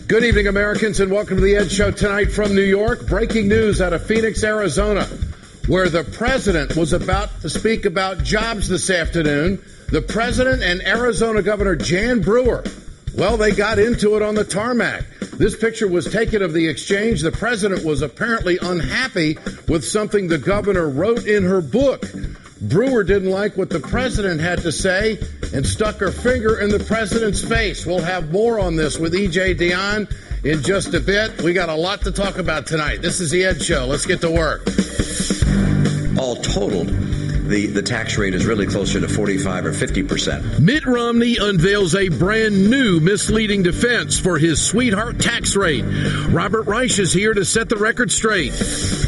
Good evening, Americans, and welcome to the Ed Show tonight from New York. Breaking news out of Phoenix, Arizona, where the president was about to speak about jobs this afternoon. The president and Arizona Governor Jan Brewer, well, they got into it on the tarmac. This picture was taken of the exchange. The president was apparently unhappy with something the governor wrote in her book. Brewer didn't like what the president had to say and stuck her finger in the president's face. We'll have more on this with E.J. Dionne in just a bit. We got a lot to talk about tonight. This is the Ed Show. Let's get to work. All totaled, the tax rate is really closer to 45 or 50%. Mitt Romney unveils a brand new misleading defense for his sweetheart tax rate. Robert Reich is here to set the record straight.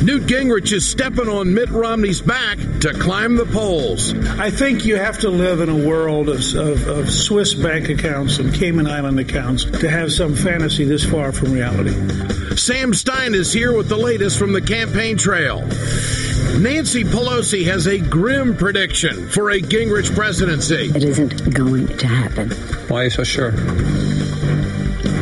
Newt Gingrich is stepping on Mitt Romney's back to climb the polls. I think you have to live in a world of Swiss bank accounts and Cayman Island accounts to have some fantasy this far from reality. Sam Stein is here with the latest from the campaign trail. Nancy Pelosi has a grim prediction for a Gingrich presidency. It isn't going to happen. Why are you so sure?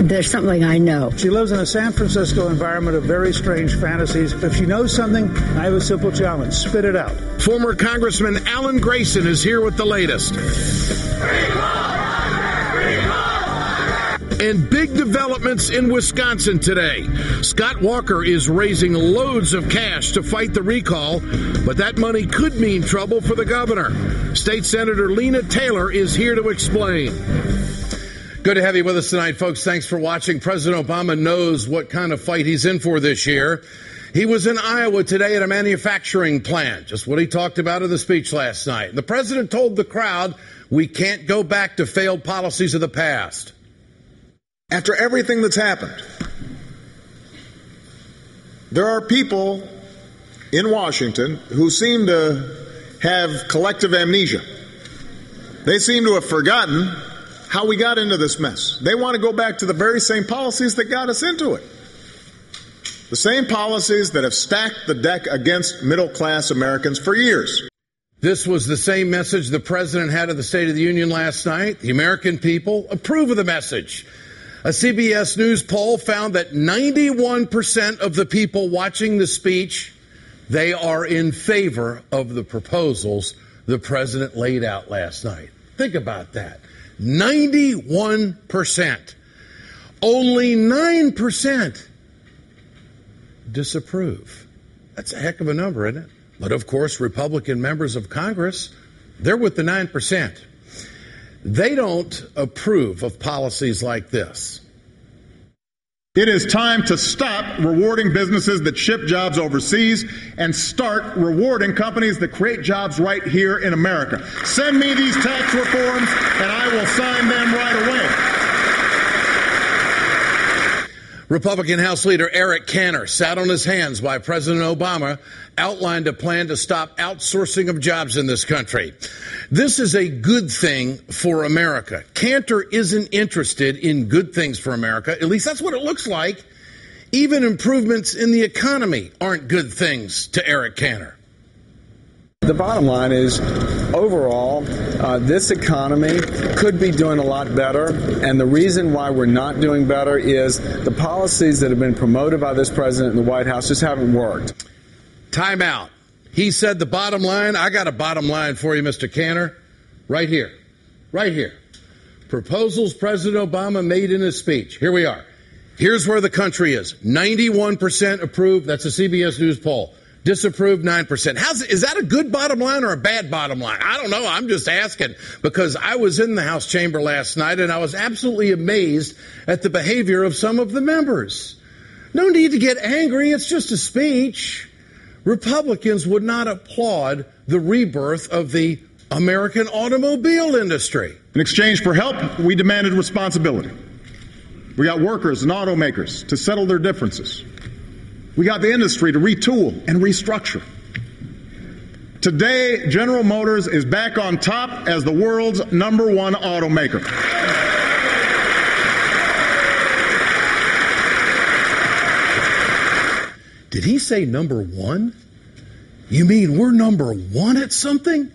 There's something I know. She lives in a San Francisco environment of very strange fantasies. If she knows something, I have a simple challenge. Spit it out. Former Congressman Alan Grayson is here with the latest. And big developments in Wisconsin today. Scott Walker is raising loads of cash to fight the recall, but that money could mean trouble for the governor. State Senator Lena Taylor is here to explain. Good to have you with us tonight, folks. Thanks for watching. President Obama knows what kind of fight he's in for this year. He was in Iowa today at a manufacturing plant, just what he talked about in the speech last night. The president told the crowd, we can't go back to failed policies of the past. After everything that's happened, there are people in Washington who seem to have collective amnesia. They seem to have forgotten how we got into this mess. They want to go back to the very same policies that got us into it. The same policies that have stacked the deck against middle-class Americans for years. This was the same message the president had at the State of the Union last night. The American people approve of the message. A CBS News poll found that 91% of the people watching the speech, they are in favor of the proposals the president laid out last night. Think about that. 91%. Only 9% disapprove. That's a heck of a number, isn't it? But of course, Republican members of Congress, they're with the 9%. They don't approve of policies like this. It is time to stop rewarding businesses that ship jobs overseas and start rewarding companies that create jobs right here in America. Send me these tax reforms and I will sign them right away. Republican House Leader Eric Cantor, sat on his hands by President Obama, outlined a plan to stop outsourcing of jobs in this country. This is a good thing for America. Cantor isn't interested in good things for America. At least that's what it looks like. Even improvements in the economy aren't good things to Eric Cantor. The bottom line is, overall, this economy could be doing a lot better, and the reason why we're not doing better is the policies that have been promoted by this president in the White House just haven't worked. Time out. He said the bottom line. I got a bottom line for you, Mr. Cantor. Right here. Right here. Proposals President Obama made in his speech. Here we are. Here's where the country is. 91% approved. That's a CBS News poll. Disapproved 9%. Is that a good bottom line or a bad bottom line? I don't know. I'm just asking because I was in the House chamber last night and I was absolutely amazed at the behavior of some of the members. No need to get angry. It's just a speech. Republicans would not applaud the rebirth of the American automobile industry. In exchange for help, we demanded responsibility. We got workers and automakers to settle their differences. We got the industry to retool and restructure. Today, General Motors is back on top as the world's #1 automaker. Did he say #1? You mean we're #1 at something?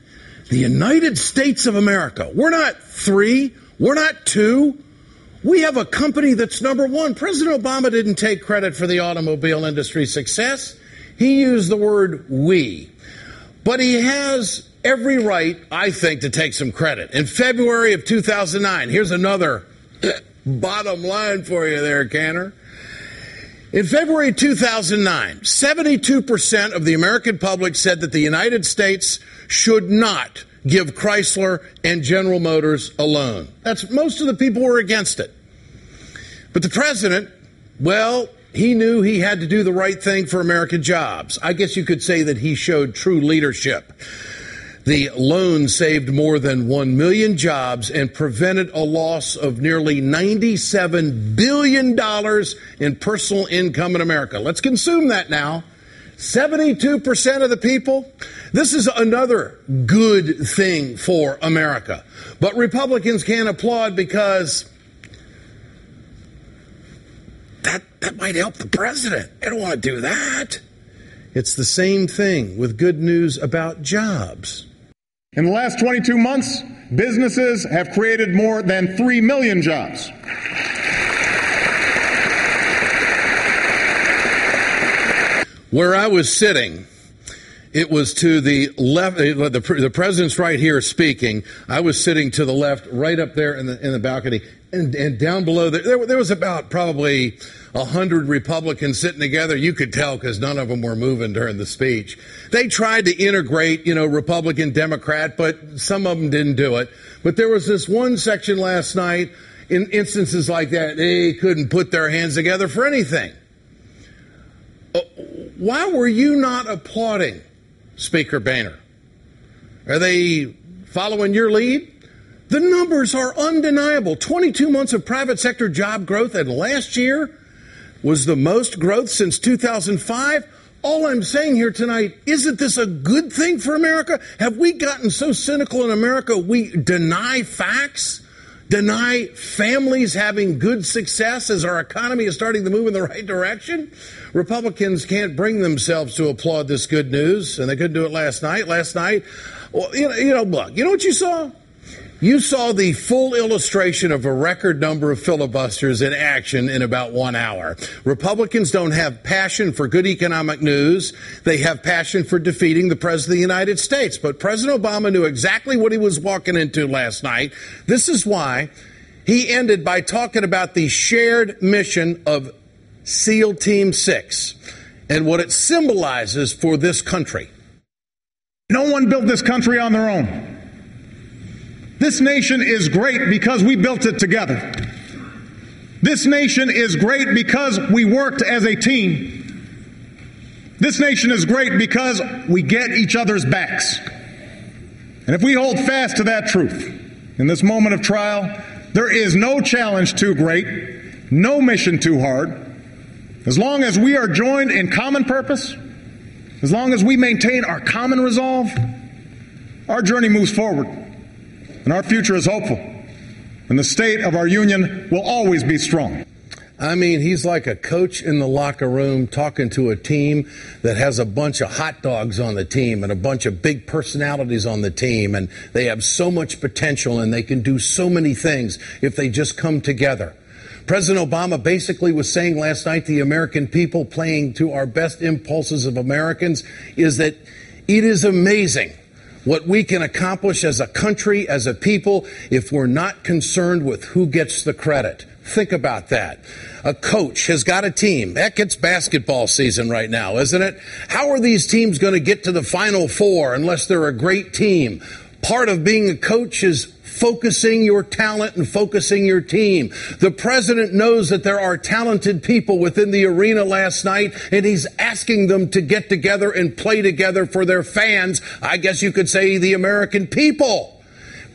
The United States of America. We're not 3. We're not 2. We have a company that's number one. President Obama didn't take credit for the automobile industry's success. He used the word we. But he has every right, I think, to take some credit. In February of 2009, here's another bottom line for you there, Canner. In February 2009, 72% of the American public said that the United States should not give Chrysler and General Motors a loan. Most of the people were against it. But the president, well, he knew he had to do the right thing for American jobs. I guess you could say that he showed true leadership. The loan saved more than 1 million jobs and prevented a loss of nearly $97 billion in personal income in America. Let's consume that now. 72% of the people. This is another good thing for America. But Republicans can't applaud because that might help the president. They don't want to do that. It's the same thing with good news about jobs. In the last 22 months, businesses have created more than 3 million jobs. Where I was sitting, it was to the left. The president's right here speaking. I was sitting to the left, right up there in the balcony, and down below there was about probably 100 Republicans sitting together. You could tell because none of them were moving during the speech. They tried to integrate, Republican, Democrat, but some of them didn't do it. But there was this one section last night, in instances like that, they couldn't put their hands together for anything. Why were you not applauding, Speaker Boehner? Are they following your lead? The numbers are undeniable. 22 months of private sector job growth, and last year was the most growth since 2005. All I'm saying here tonight, isn't this a good thing for America? Have we gotten so cynical in America we deny facts? Deny families having good success as our economy is starting to move in the right direction? Republicans can't bring themselves to applaud this good news, and they couldn't do it last night. Well, look, you know what you saw? You saw the full illustration of a record number of filibusters in action in about 1 hour. Republicans don't have passion for good economic news. They have passion for defeating the President of the United States. But President Obama knew exactly what he was walking into last night. This is why he ended by talking about the shared mission of SEAL Team 6 and what it symbolizes for this country. No one built this country on their own. This nation is great because we built it together. This nation is great because we worked as a team. This nation is great because we get each other's backs. And if we hold fast to that truth in this moment of trial, there is no challenge too great, no mission too hard. As long as we are joined in common purpose, as long as we maintain our common resolve, our journey moves forward. And our future is hopeful. And the state of our union will always be strong. I mean, he's like a coach in the locker room talking to a team that has a bunch of hot dogs on the team and a bunch of big personalities on the team. And they have so much potential and they can do so many things if they just come together. President Obama basically was saying last night to the American people, playing to our best impulses of Americans, is that it is amazing what we can accomplish as a country, as a people, if we're not concerned with who gets the credit. Think about that. A coach has got a team. Heck, it's basketball season right now, isn't it? How are these teams going to get to the Final Four unless they're a great team? Part of being a coach is focusing your talent and focusing your team. The president knows that there are talented people within the arena last night, and he's asking them to get together and play together for their fans. I guess you could say the American people.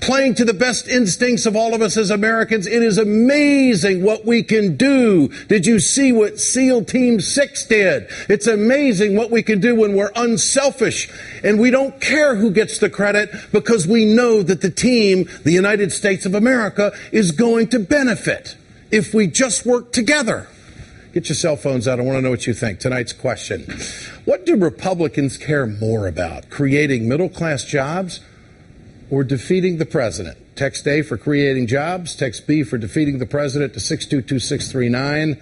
Playing to the best instincts of all of us as Americans. It is amazing what we can do. Did you see what SEAL Team 6 did? It's amazing what we can do when we're unselfish and we don't care who gets the credit because we know that the team, the United States of America, is going to benefit if we just work together. Get your cell phones out. I want to know what you think. Tonight's question. What do Republicans care more about? Creating middle-class jobs or defeating the president? Text A for creating jobs. Text B for defeating the president to 622-639.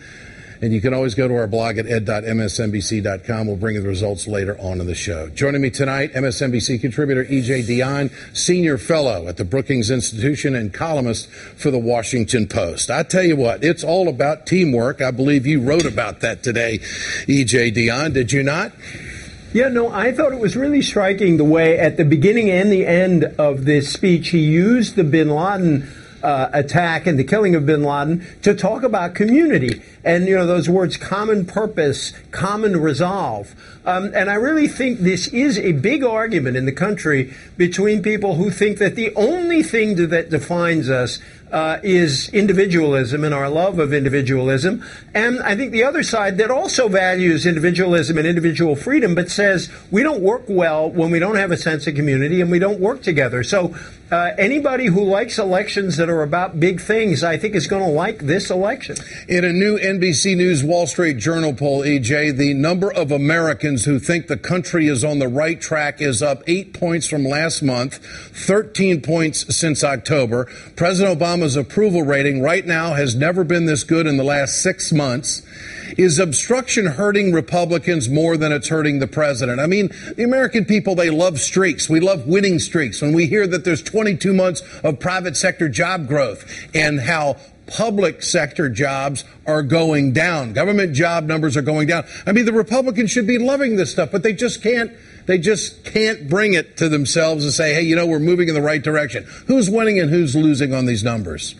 And you can always go to our blog at ed.msnbc.com. We'll bring you the results later on in the show. Joining me tonight, MSNBC contributor E.J. Dionne, senior fellow at the Brookings Institution and columnist for the Washington Post. I tell you what, it's all about teamwork. I believe you wrote about that today, E.J. Dionne. Did you not? Yeah, no, I thought it was really striking the way at the beginning and the end of this speech he used the bin Laden attack and the killing of bin Laden to talk about community. And, you know, those words, common purpose, common resolve. And I really think this is a big argument in the country between people who think that the only thing that defines us is individualism and our love of individualism. And I think the other side that also values individualism and individual freedom, but says we don't work well when we don't have a sense of community and we don't work together. So anybody who likes elections that are about big things, I think, is going to like this election. In a new NBC News Wall Street Journal poll, EJ, the number of Americans who think the country is on the right track is up 8 points from last month, 13 points since October. President Obama's approval rating right now has never been this good in the last 6 months. Is obstruction hurting Republicans more than it's hurting the president? I mean, the American people, they love streaks. We love winning streaks. When we hear that there's 22 months of private sector job growth and how public sector jobs are going down, government job numbers are going down. I mean, the Republicans should be loving this stuff, but they just can't bring it to themselves and say, hey, you know, we're moving in the right direction. Who's winning and who's losing on these numbers?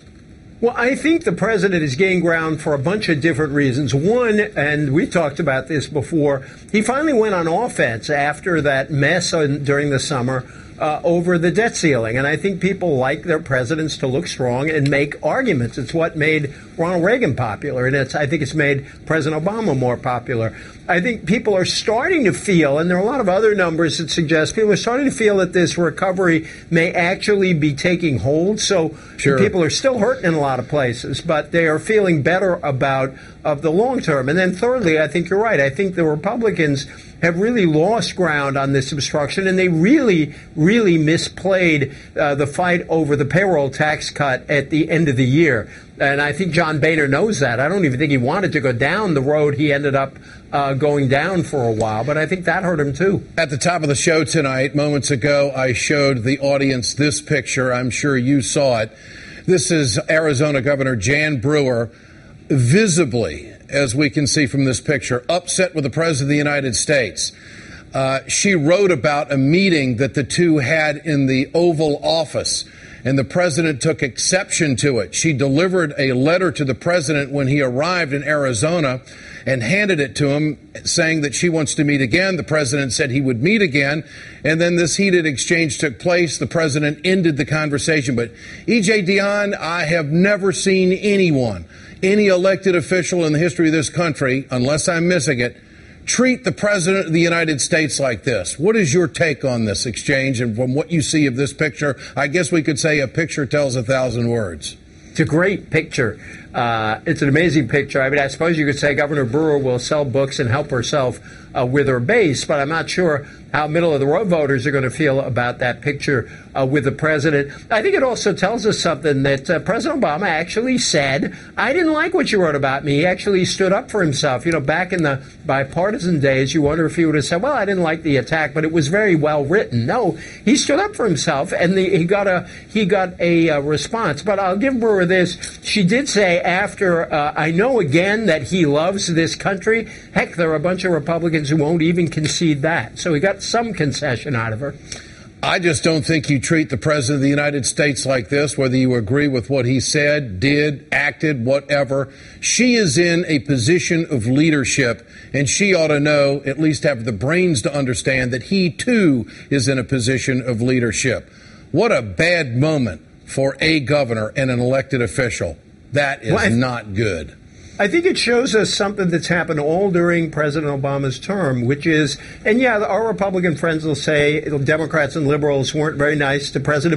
Well, I think the president is gaining ground for a bunch of different reasons. One, and we talked about this before, he finally went on offense after that mess during the summer over the debt ceiling. And I think people like their presidents to look strong and make arguments. It's what made Ronald Reagan popular, and I think it's made President Obama more popular. I think people are starting to feel, and there are a lot of other numbers that suggest people are starting to feel that this recovery may actually be taking hold. So sure, people are still hurting in a lot of places, but they are feeling better about of the long term. And then thirdly, I think you're right. I think the Republicans have really lost ground on this obstruction, and they really, really misplayed the fight over the payroll tax cut at the end of the year. And I think John Boehner knows that. I don't even think he wanted to go down the road he ended up going down for a while, but I think that hurt him too. At the top of the show tonight, moments ago, I showed the audience this picture. I'm sure you saw it. This is Arizona Governor Jan Brewer, visibly, as we can see from this picture, upset with the President of the United States. She wrote about a meeting that the two had in the Oval Office, and the president took exception to it. She delivered a letter to the president when he arrived in Arizona and handed it to him, saying that she wants to meet again. The president said he would meet again, and then this heated exchange took place. The president ended the conversation. But E.J. Dionne, I have never seen anyone, any elected official in the history of this country, unless I'm missing it, treat the President of the United States like this. What is your take on this exchange? And from what you see of this picture, I guess we could say a picture tells 1,000 words. It's a great picture. It's an amazing picture. I mean, I suppose you could say Governor Brewer will sell books and help herself with her base, but I'm not sure how middle-of-the-road voters are going to feel about that picture with the president. I think it also tells us something that President Obama actually said, I didn't like what you wrote about me. He actually stood up for himself. You know, back in the bipartisan days, you wonder if he would have said, well, I didn't like the attack, but it was very well written. No, he stood up for himself, and he got a response. But I'll give Brewer this. She did say after, I know again that he loves this country. Heck, there are a bunch of Republicans who won't even concede that. So he got some concession out of her. I just don't think you treat the President of the United States like this, whether you agree with what he said, did, acted, whatever. She is in a position of leadership, and she ought to know, at least have the brains to understand, that he, too, is in a position of leadership. What a bad moment for a governor and an elected official. That is not good. I think it shows us something that's happened all during President Obama's term, which is, and yeah, our Republican friends will say Democrats and liberals weren't very nice to President